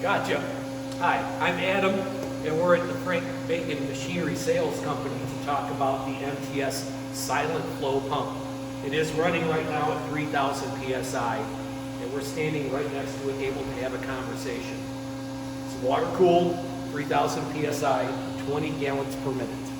Gotcha. Hi, I'm Adam, and we're at the Frank Bacon Machinery Sales Company to talk about the MTS SilentFlo pump. It is running right now at 3,000 PSI, and we're standing right next to it, able to have a conversation. It's water cooled, 3,000 PSI, 20 gallons per minute.